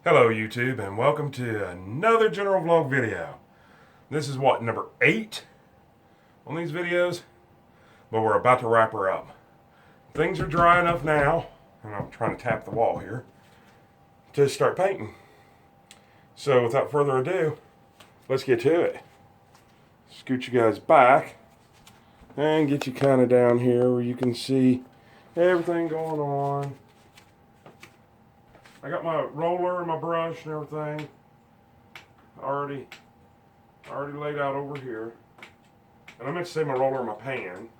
Hello YouTube, and welcome to another general vlog video. This is what, number 8 on these videos? But we're about to wrap her up. Things are dry enough now, and I'm trying to tap the wall here, to start painting. So without further ado, let's get to it. Scoot you guys back and get you kind of down here where you can see everything going on. I got my roller and my brush and everything already laid out over here. And I meant to say my roller and my pan.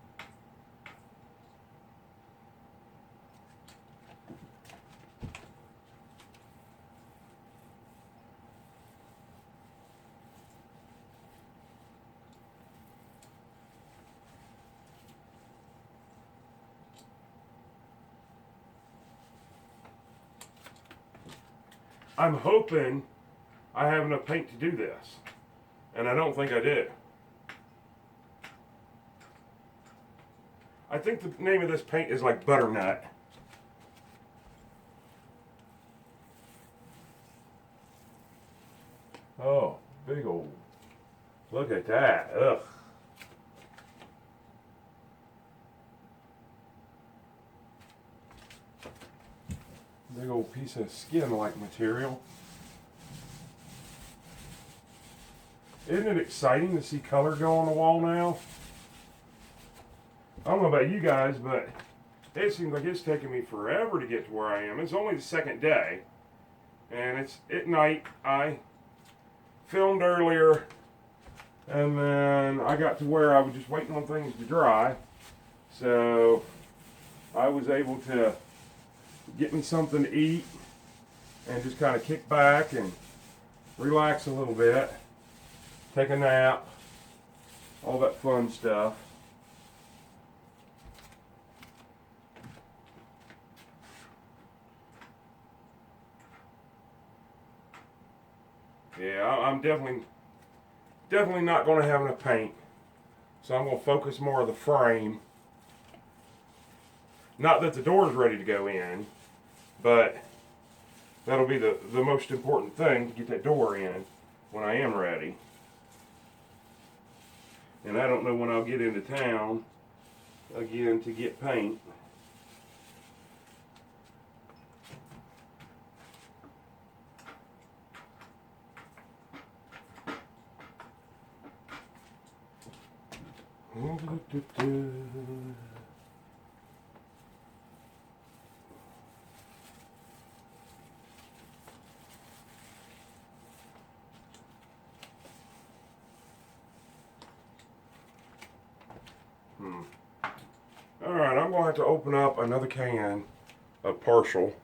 I'm hoping I have enough paint to do this, and I don't think I do. I think the name of this paint is like butternut. Oh, big old, look at that, ugh. Big old piece of skin-like material. Isn't it exciting to see color go on the wall now? I don't know about you guys, but it seems like it's taking me forever to get to where I am. It's only the second day, and it's at night. I filmed earlier, and then I got to where I was just waiting on things to dry, so I was able to get me something to eat and just kind of kick back and relax a little bit, take a nap, all that fun stuff. Yeah, I'm definitely not going to have enough paint, so I'm going to focus more of the frame. Not that the door's ready to go in, but that'll be the most important thing, to get that door in when I am ready. And I don't know when I'll get into town again to get paint. Alright, I'm going to have to open up another can of partial.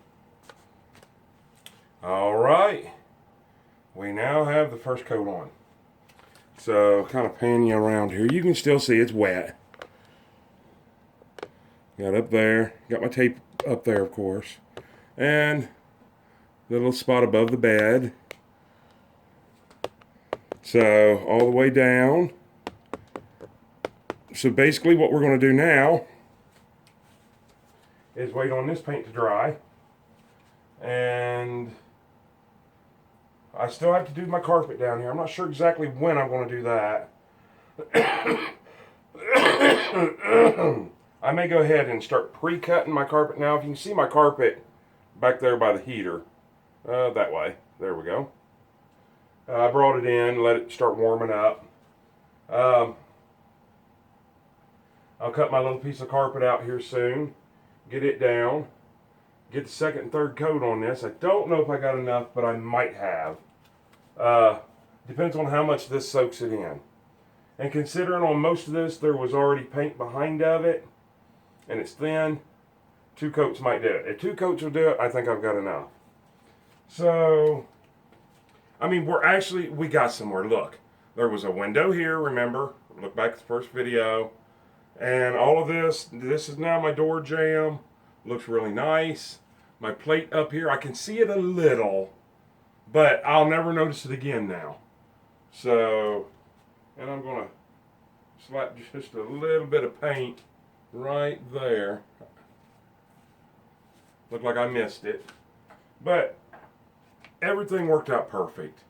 Alright, we now have the first coat on. So, kind of pan you around here. You can still see it's wet. Got up there, got my tape up there, of course. And the little spot above the bed. So, all the way down. So basically what we're going to do now is wait on this paint to dry, and I still have to do my carpet down here. I'm not sure exactly when I'm going to do that. I may go ahead and start pre-cutting my carpet now. If you can see my carpet back there by the heater, that way, there we go. I brought it in, let it start warming up. I'll cut my little piece of carpet out here soon, get it down, get the second and third coat on this. I don't know if I got enough, but I might have. Depends on how much this soaks it in. And considering on most of this there was already paint behind of it, and it's thin, 2 coats might do it. If 2 coats will do it, I think I've got enough. So, I mean, we got somewhere. Look, there was a window here, remember? Look back at the first video. And all of this is now my door jamb. Looks really nice. My plate up here, I can see it a little, but I'll never notice it again now. So, and I'm going to slap just a little bit of paint right there. Looked like I missed it. But everything worked out perfect.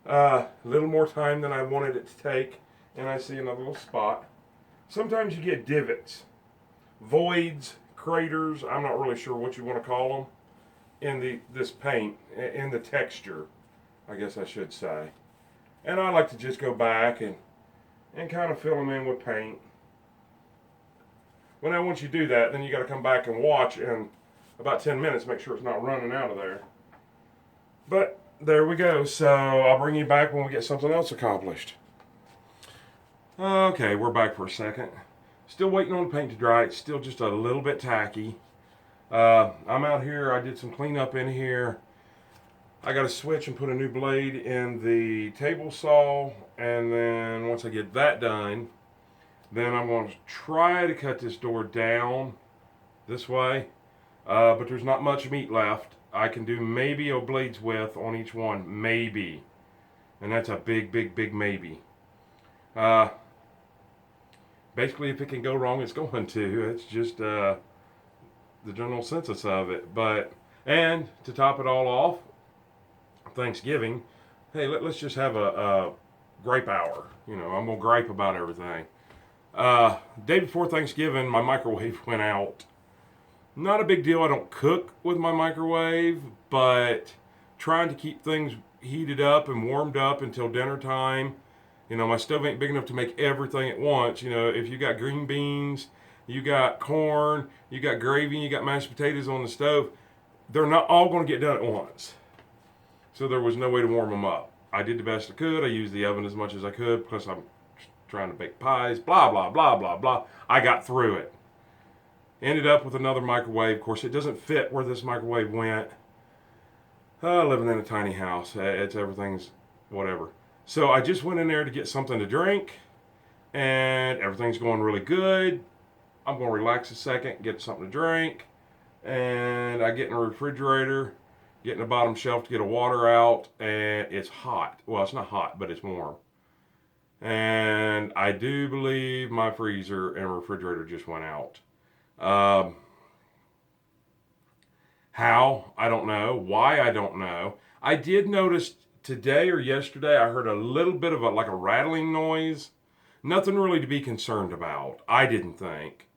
A little more time than I wanted it to take, and I see another little spot. Sometimes you get divots, voids, craters, I'm not really sure what you want to call them, in this paint, in the texture, I guess I should say. And I like to just go back and kind of fill them in with paint. Well, now once you do that, then you got to come back and watch in about 10 minutes, make sure it's not running out of there. But there we go. So I'll bring you back when we get something else accomplished. Okay, we're back for a second. Still waiting on the paint to dry. It's still just a little bit tacky. I'm out here. I did some cleanup in here. I got to switch and put a new blade in the table saw. And then once I get that done, then I'm going to try to cut this door down this way. But there's not much meat left. I can do maybe a blade's width on each one. Maybe. And that's a big, big, big maybe. Basically, if it can go wrong, it's going to. It's just the general census of it. And to top it all off, Thanksgiving, hey, let's just have a gripe hour. I'm going to gripe about everything. Day before Thanksgiving, my microwave went out. Not a big deal. I don't cook with my microwave, but trying to keep things heated up and warmed up until dinner time. My stove ain't big enough to make everything at once. If you got green beans, you got corn, you got gravy, you got mashed potatoes on the stove, they're not all going to get done at once. So there was no way to warm them up. I did the best I could. I used the oven as much as I could. Plus I'm trying to bake pies, blah, blah, blah, blah, blah. I got through it. Ended up with another microwave. Of course, it doesn't fit where this microwave went. Living in a tiny house. Everything's whatever. So I just went in there to get something to drink, and everything's going really good. I'm going to relax a second, get something to drink, and I get in the refrigerator, get in the bottom shelf to get a water out, and it's hot. Well, it's not hot, but it's warm. And I do believe my freezer and refrigerator just went out. How? I don't know. Why? I don't know. I did notice today or yesterday, I heard a little bit of a rattling noise. Nothing really to be concerned about, I didn't think.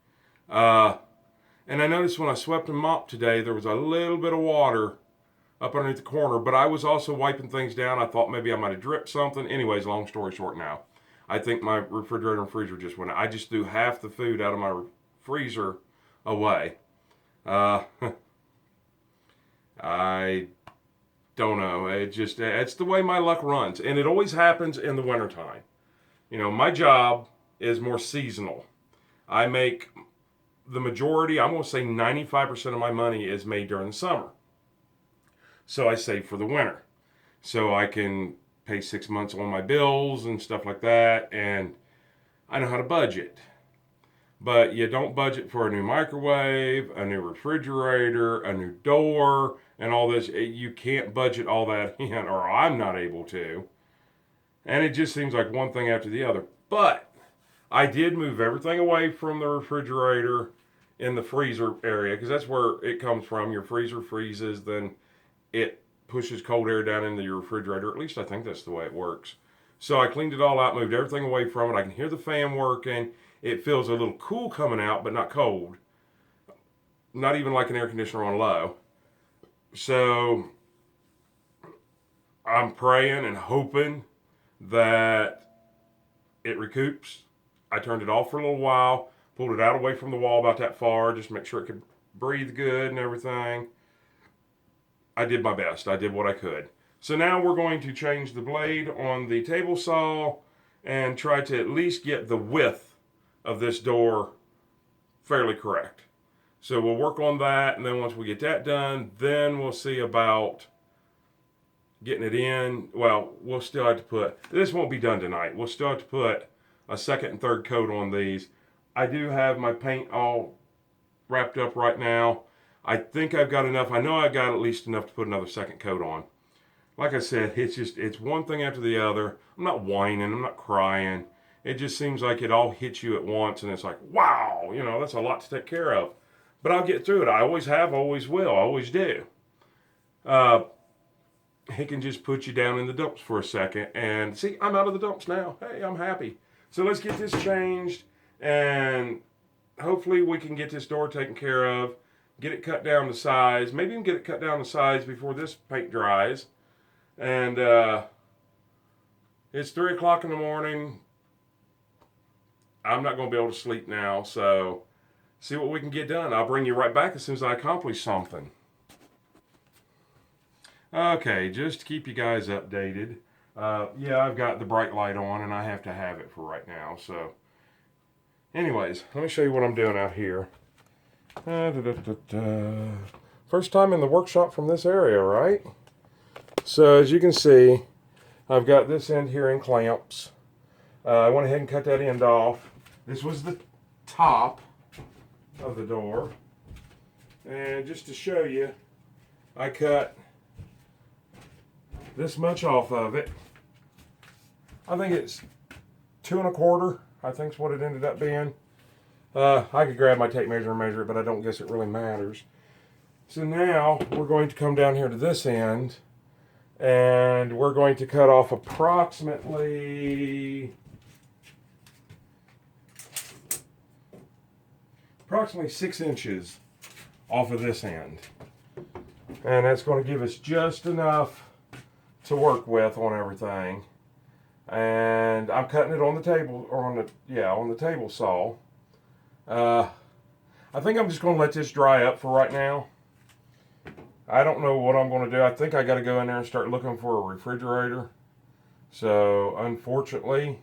And I noticed when I swept and mopped today, there was a little bit of water up underneath the corner, but I was also wiping things down. I thought maybe I might have dripped something. Anyways, long story short now. I think my refrigerator and freezer just went out. I just threw half the food out of my freezer away. I don't know. It's the way my luck runs. And it always happens in the wintertime. My job is more seasonal. I make the majority, I'm going to say 95% of my money is made during the summer. So I save for the winter. So I can pay 6 months on my bills and stuff like that. And I know how to budget. But you don't budget for a new microwave, a new refrigerator, a new door, and all this. You can't budget all that in, or I'm not able to. And it just seems like one thing after the other. But I did move everything away from the refrigerator in the freezer area, because that's where it comes from. Your freezer freezes, then it pushes cold air down into your refrigerator. At least I think that's the way it works. So I cleaned it all out, moved everything away from it. I can hear the fan working. It feels a little cool coming out, but not cold. Not even like an air conditioner on low. So I'm praying and hoping that it recoups. I turned it off for a little while, pulled it out away from the wall about that far, just to make sure it could breathe good and everything. I did my best. I did what I could. So now we're going to change the blade on the table saw and try to at least get the width of this door fairly correct. So we'll work on that, and then once we get that done, then we'll see about getting it in. Well, we'll still have to put, this won't be done tonight. We'll still have to put a second and third coat on these. I do have my paint all wrapped up right now. I think I've got enough. I know I've got at least enough to put another second coat on. Like I said, it's one thing after the other. I'm not whining. I'm not crying. It just seems like it all hits you at once, and it's like, wow, that's a lot to take care of. But I'll get through it. I always have, always will, always do. it can just put you down in the dumps for a second. And see, I'm out of the dumps now. Hey, I'm happy. So let's get this changed, and hopefully we can get this door taken care of, get it cut down to size, maybe even get it cut down to size before this paint dries. And it's 3 o'clock in the morning. I'm not going to be able to sleep now, so see what we can get done. I'll bring you right back as soon as I accomplish something. Okay, just to keep you guys updated. Yeah, I've got the bright light on, and I have to have it for right now. So, anyways, let me show you what I'm doing out here. First time in the workshop from this area, right? So, as you can see, I've got this end here in clamps. I went ahead and cut that end off. This was the top of the door. And just to show you, I cut this much off of it. I think it's 2 1/4. I think is what it ended up being. I could grab my tape measure and measure it, but I don't guess it really matters. So now we're going to come down here to this end, and we're going to cut off approximately 6 inches off of this end. And that's going to give us just enough to work with on everything. And I'm cutting it on the table, or on the table saw. I think I'm just going to let this dry up for right now. I don't know what I'm going to do. I think I got to go in there and start looking for a refrigerator. So unfortunately,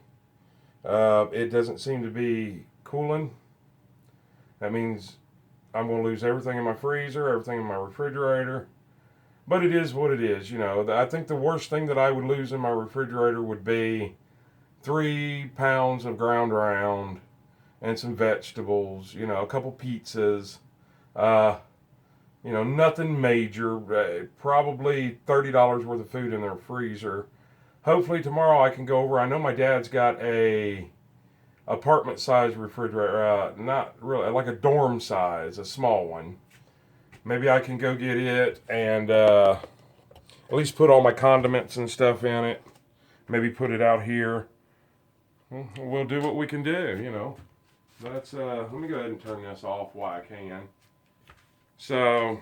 it doesn't seem to be cooling. That means I'm going to lose everything in my freezer, everything in my refrigerator. But it is what it is, you know. I think the worst thing that I would lose in my refrigerator would be 3 pounds of ground round and some vegetables, you know, a couple pizzas, you know, nothing major, probably $30 worth of food in their freezer. Hopefully tomorrow I can go over. I know my dad's got a apartment size refrigerator, not really, like a dorm size, a small one. Maybe I can go get it and at least put all my condiments and stuff in it. Maybe put it out here. We'll do what we can do, you know. Let me go ahead and turn this off while I can. So,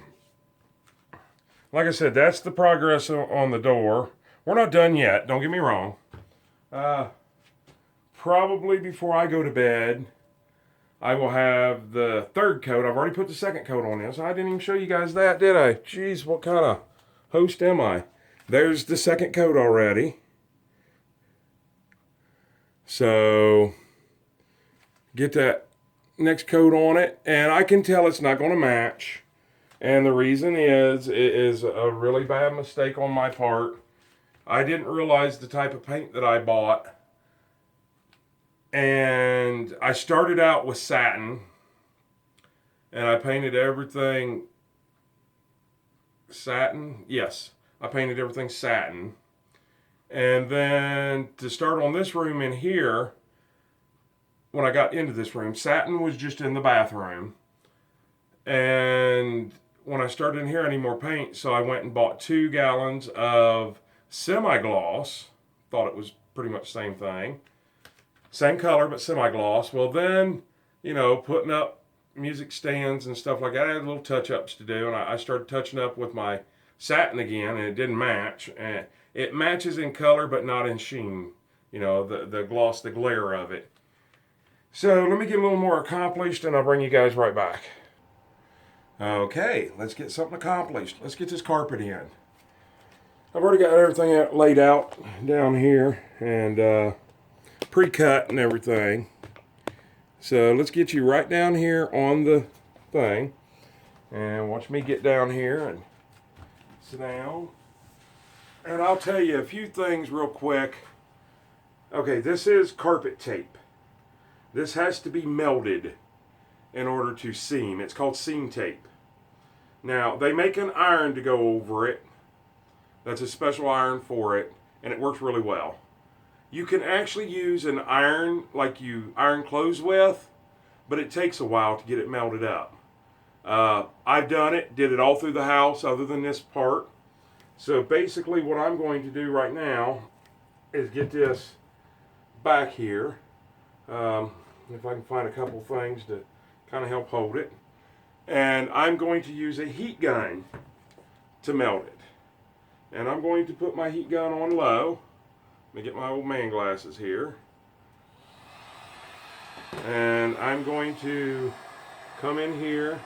like I said, that's the progress on the door. We're not done yet, don't get me wrong. Probably before I go to bed, I will have the 3rd coat. I've already put the 2nd coat on this. I didn't even show you guys that, did I? Jeez, what kind of host am I? There's the 2nd coat already. So, get that next coat on it. And I can tell it's not going to match. And the reason is, it is a really bad mistake on my part. I didn't realize the type of paint that I bought. And I started out with satin, and I painted everything satin. Yes, I painted everything satin. And then to start on this room in here, when I got into this room, satin was just in the bathroom. And when I started in here, I need more paint, so I went and bought 2 gallons of semi-gloss. Thought it was pretty much the same thing. Same color, but semi-gloss. Well, then, you know, putting up music stands and stuff like that, I had little touch-ups to do, and I started touching up with my satin again, and it didn't match. And it matches in color, but not in sheen. You know, the gloss, the glare of it. So, let me get a little more accomplished, and I'll bring you guys right back. Okay, let's get something accomplished. Let's get this carpet in. I've already got everything laid out down here, and pre-cut and everything. So let's get you right down here on the thing, and watch me get down here and sit down, and I'll tell you a few things real quick. Okay, this is carpet tape. This has to be melted in order to seam. It's called seam tape. Now, they make an iron to go over it. That's a special iron for it, and it works really well. You can actually use an iron like you iron clothes with, but it takes a while to get it melted up. I've done it, did it all through the house other than this part. So basically what I'm going to do right now is get this back here. If I can find a couple things to kind of help hold it. And I'm going to use a heat gun to melt it. And I'm going to put my heat gun on low. Let me get my old man glasses here. And I'm going to come in here.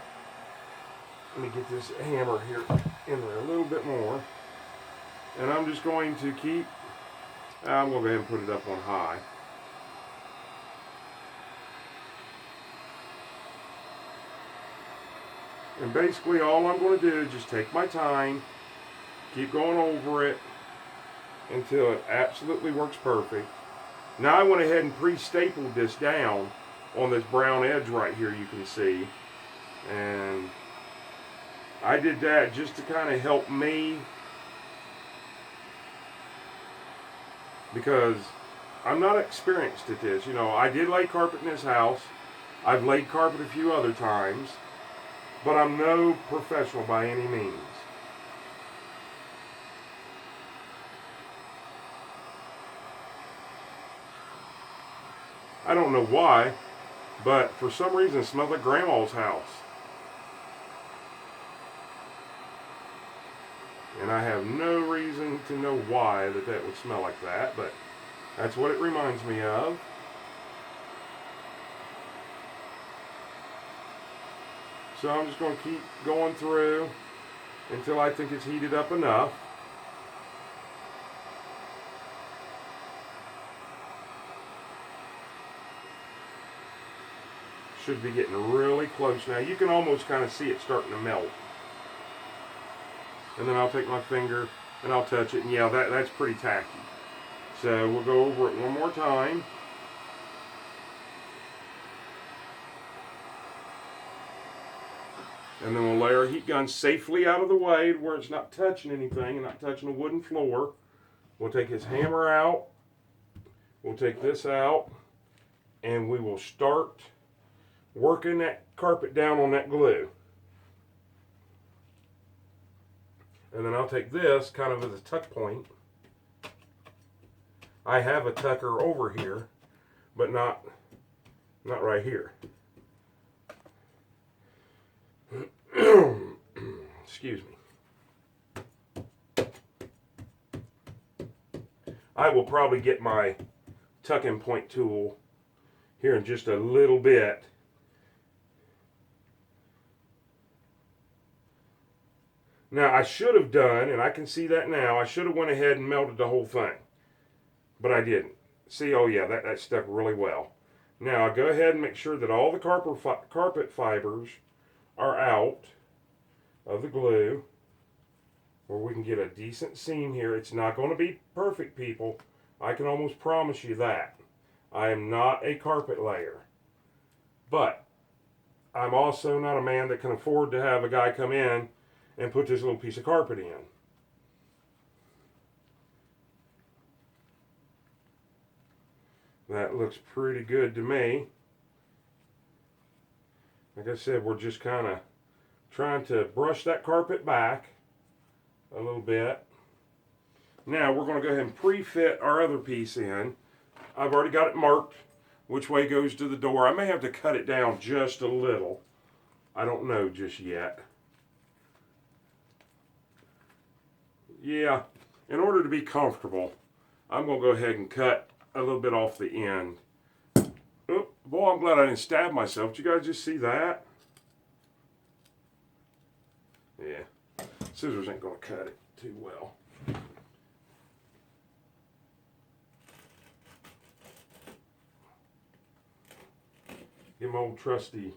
Let me get this hammer here in there a little bit more. And I'm just going to keep, I'm going to go ahead and put it up on high. And basically all I'm going to do is just take my time, keep going over it until it absolutely works perfect. Now I went ahead and pre-stapled this down on this brown edge right here, you can see. And I did that just to kind of help me, because I'm not experienced at this. You know, I did lay carpet in this house. I've laid carpet a few other times, but I'm no professional by any means. I don't know why, but for some reason it smells like Grandma's house. And I have no reason to know why that would smell like that, but that's what it reminds me of. So I'm just going to keep going through until I think it's heated up enough. Should be getting really close now. You can almost kind of see it starting to melt. And then I'll take my finger and I'll touch it, and yeah, that's pretty tacky. So we'll go over it one more time. And then we'll lay our heat gun safely out of the way where it's not touching anything and not touching the wooden floor. We'll take his hammer out. We'll take this out. And we will start working that carpet down on that glue. And then I'll take this kind of as a tuck point. I have a tucker over here, but not right here. Excuse me. I will probably get my tuck-in point tool here in just a little bit. Now I should have done, and I can see that now, I should have went ahead and melted the whole thing. But I didn't. See, oh yeah, that stuck really well. Now I'll go ahead and make sure that all the carpet fibers are out of the glue, where we can get a decent seam here. It's not going to be perfect, people. I can almost promise you that. I am not a carpet layer. But I'm also not a man that can afford to have a guy come in and put this little piece of carpet in. That looks pretty good to me. Like I said, we're just kind of trying to brush that carpet back a little bit. Now we're going to go ahead and pre-fit our other piece in. I've already got it marked which way goes to the door. I may have to cut it down just a little. I don't know just yet. Yeah, in order to be comfortable, I'm going to go ahead and cut a little bit off the end. Oh, boy, I'm glad I didn't stab myself. Did you guys just see that? Yeah, scissors ain't going to cut it too well. Get my old trusty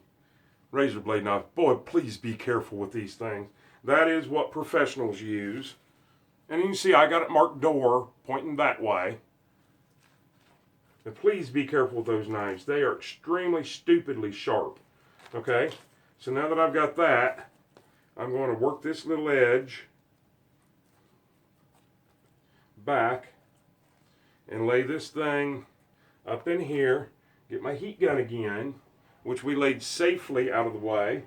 razor blade knife. Boy, please be careful with these things. That is what professionals use. And you can see I got it marked door, pointing that way. And please be careful with those knives. They are extremely stupidly sharp. Okay, so now that I've got that, I'm going to work this little edge back and lay this thing up in here. Get my heat gun again, which we laid safely out of the way.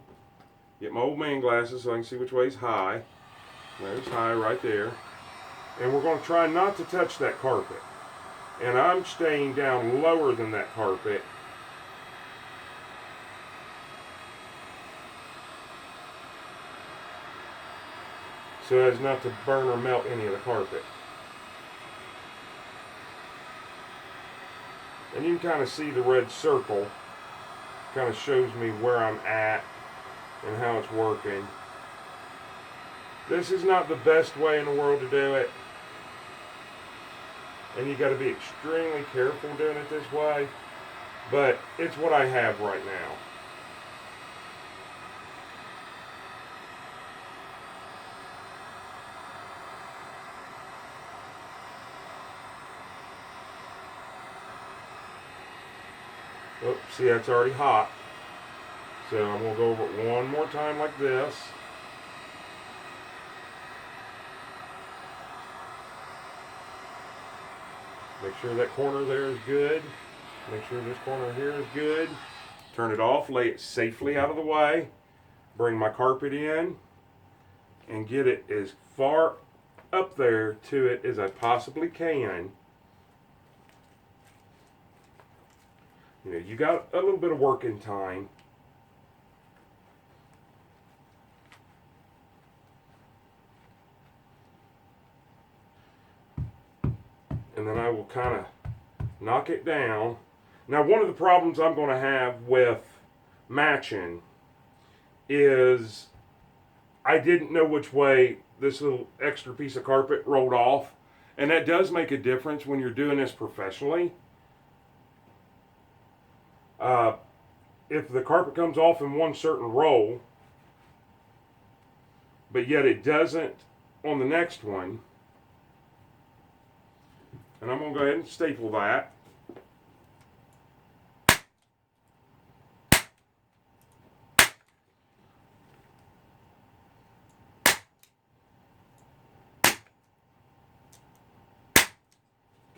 Get my old man glasses so I can see which way is high. There's high right there. And we're going to try not to touch that carpet. And I'm staying down lower than that carpet. So as not to burn or melt any of the carpet. And you can kind of see the red circle. Kind of shows me where I'm at and how it's working. This is not the best way in the world to do it. And you got to be extremely careful doing it this way. But it's what I have right now. Oh, see, that's already hot. So I'm going to go over it one more time like this. Make sure that corner there is good. Make sure this corner here is good. Turn it off, lay it safely out of the way. Bring my carpet in and get it as far up there to it as I possibly can. You know, you got a little bit of working time. And then I will kind of knock it down. Now, one of the problems I'm going to have with matching is I didn't know which way this little extra piece of carpet rolled off. And that does make a difference when you're doing this professionally. If the carpet comes off in one certain roll, but yet it doesn't on the next one, and I'm going to go ahead and staple that.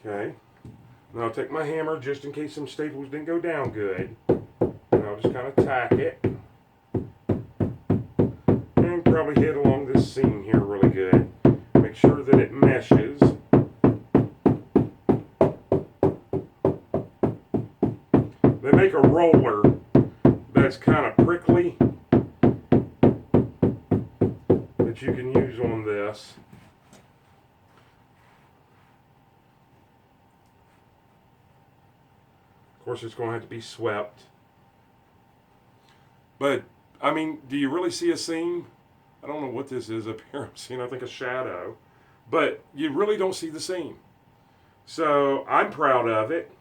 Okay. Now I'll take my hammer just in case some staples didn't go down good. And I'll just kind of tack it. And probably hit along this seam here really good. Make sure that it meshes. They make a roller that's kind of prickly that you can use on this. Of course, it's going to have to be swept. But, I mean, do you really see a seam? I don't know what this is up here. I'm seeing, I think, a shadow. But you really don't see the seam. So, I'm proud of it.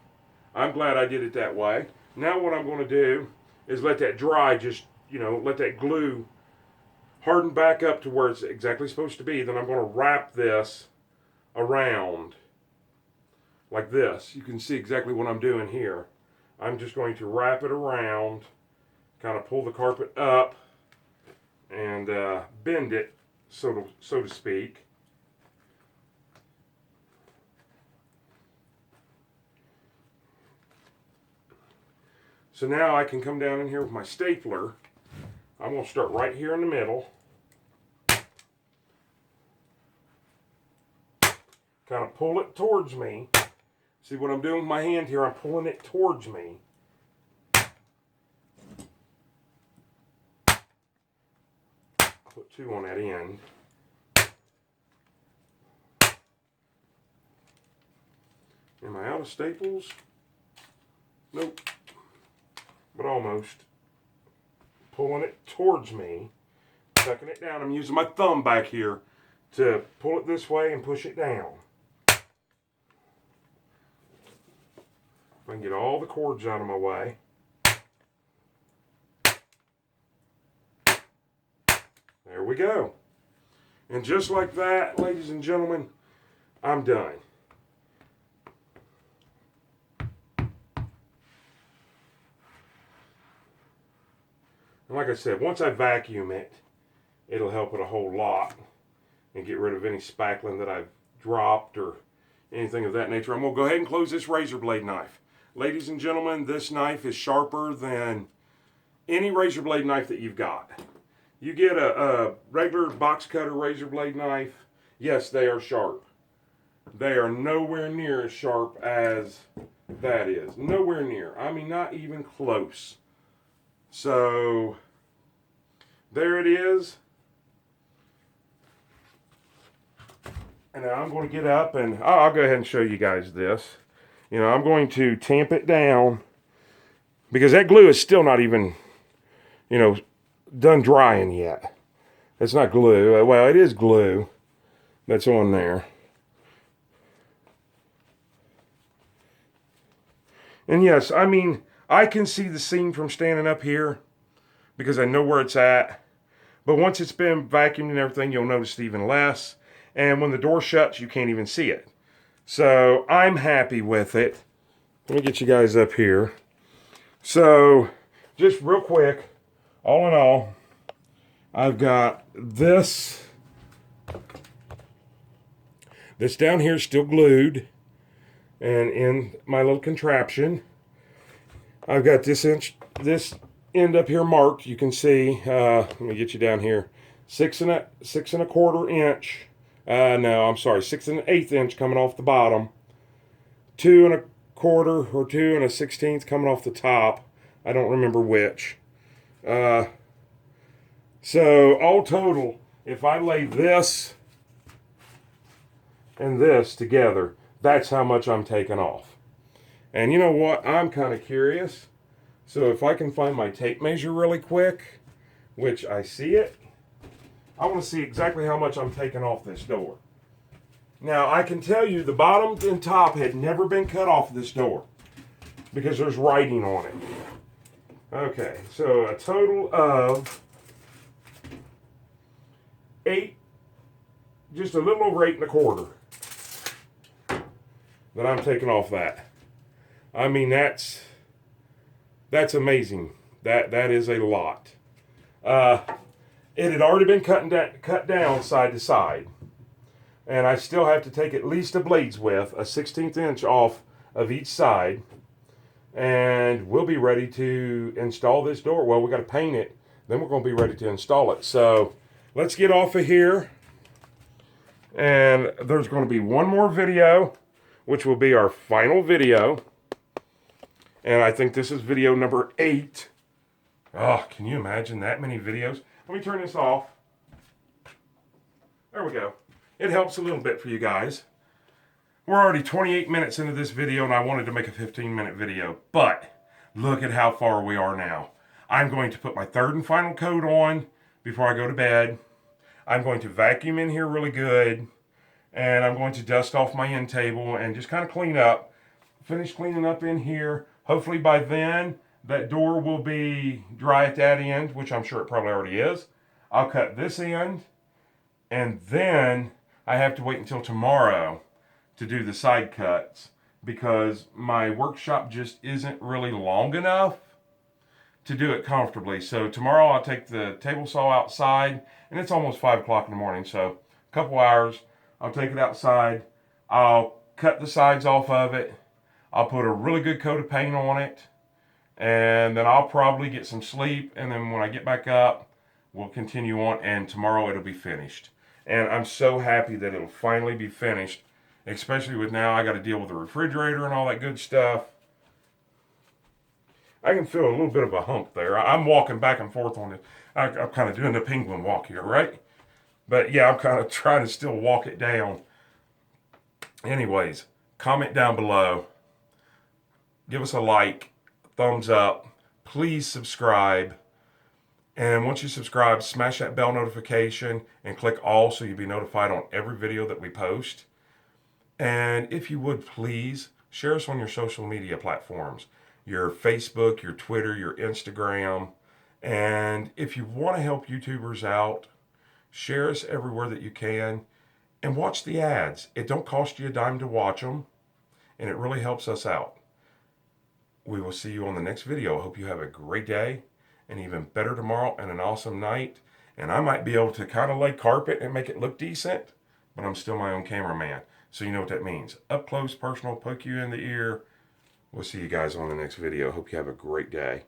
I'm glad I did it that way. Now what I'm going to do is let that dry, just, you know, let that glue harden back up to where it's exactly supposed to be. Then I'm going to wrap this around like this. You can see exactly what I'm doing here. I'm just going to wrap it around, kind of pull the carpet up, and bend it, so to speak. So now I can come down in here with my stapler. I'm going to start right here in the middle. Kind of pull it towards me. See what I'm doing with my hand here? I'm pulling it towards me. Put two on that end. Am I out of staples? Nope. But almost. Pulling it towards me. Tucking it down. I'm using my thumb back here to pull it this way and push it down. If I can get all the cords out of my way. There we go. And just like that, ladies and gentlemen, I'm done. And like I said, once I vacuum it, it'll help it a whole lot and get rid of any spackling that I've dropped or anything of that nature. I'm going to go ahead and close this razor blade knife. Ladies and gentlemen, this knife is sharper than any razor blade knife that you've got. You get a regular box cutter razor blade knife, yes, they are sharp. They are nowhere near as sharp as that is. Nowhere near. I mean, not even close. So, there it is. And now I'm going to get up and I'll go ahead and show you guys this. You know, I'm going to tamp it down because that glue is still not even, you know, done drying yet. It's not glue. Well, it is glue that's on there. And yes, I mean, I can see the seam from standing up here because I know where it's at. But once it's been vacuumed and everything, you'll notice it even less. And when the door shuts, you can't even see it. So I'm happy with it. Let me get you guys up here. So just real quick, all in all, I've got this down here still glued and in my little contraption. I've got this end up here marked. You can see, let me get you down here, 6 1/4 inch. No, I'm sorry, 6 1/8 inch coming off the bottom, 2 1/4 or 2 1/16 coming off the top. I don't remember which. So all total, if I lay this and this together, that's how much I'm taking off. And you know what? I'm kind of curious. So if I can find my tape measure really quick, which I see it, I want to see exactly how much I'm taking off this door. Now, I can tell you the bottom and top had never been cut off this door because there's writing on it. Okay, so a total of 8, just a little over 8 1/4 that I'm taking off that. I mean, that's amazing. That is a lot. It had already been cut down side to side. And I still have to take at least a blade's width, a 1/16 inch off of each side. And we'll be ready to install this door. Well, we got to paint it. Then we're going to be ready to install it. So let's get off of here. And there's going to be one more video, which will be our final video. And I think this is video number 8. Oh, can you imagine that many videos? Let me turn this off. There we go. It helps a little bit for you guys. We're already 28 minutes into this video and I wanted to make a 15-minute video. But look at how far we are now. I'm going to put my third and final coat on before I go to bed. I'm going to vacuum in here really good. And I'm going to dust off my end table and just kind of clean up. Finish cleaning up in here. Hopefully by then, that door will be dry at that end, which I'm sure it probably already is. I'll cut this end, and then I have to wait until tomorrow to do the side cuts because my workshop just isn't really long enough to do it comfortably. So tomorrow I'll take the table saw outside, and it's almost 5 o'clock in the morning, so a couple hours. I'll take it outside. I'll cut the sides off of it. I'll put a really good coat of paint on it. And then I'll probably get some sleep. And then when I get back up, we'll continue on. And tomorrow it'll be finished. And I'm so happy that it'll finally be finished. Especially with now I got to deal with the refrigerator and all that good stuff. I can feel a little bit of a hump there. I'm walking back and forth on it. I'm kind of doing the penguin walk here, right? But yeah, I'm kind of trying to still walk it down. Anyways, comment down below. Give us a like, thumbs up. Please subscribe. And once you subscribe, smash that bell notification and click all so you'll be notified on every video that we post. And if you would, please share us on your social media platforms. Your Facebook, your Twitter, your Instagram. And if you want to help YouTubers out, share us everywhere that you can and watch the ads. It don't cost you a dime to watch them, and it really helps us out. We will see you on the next video. I hope you have a great day, and even better tomorrow, and an awesome night. And I might be able to kind of lay carpet and make it look decent, but I'm still my own cameraman. So you know what that means. Up close, personal, poke you in the ear. We'll see you guys on the next video. Hope you have a great day.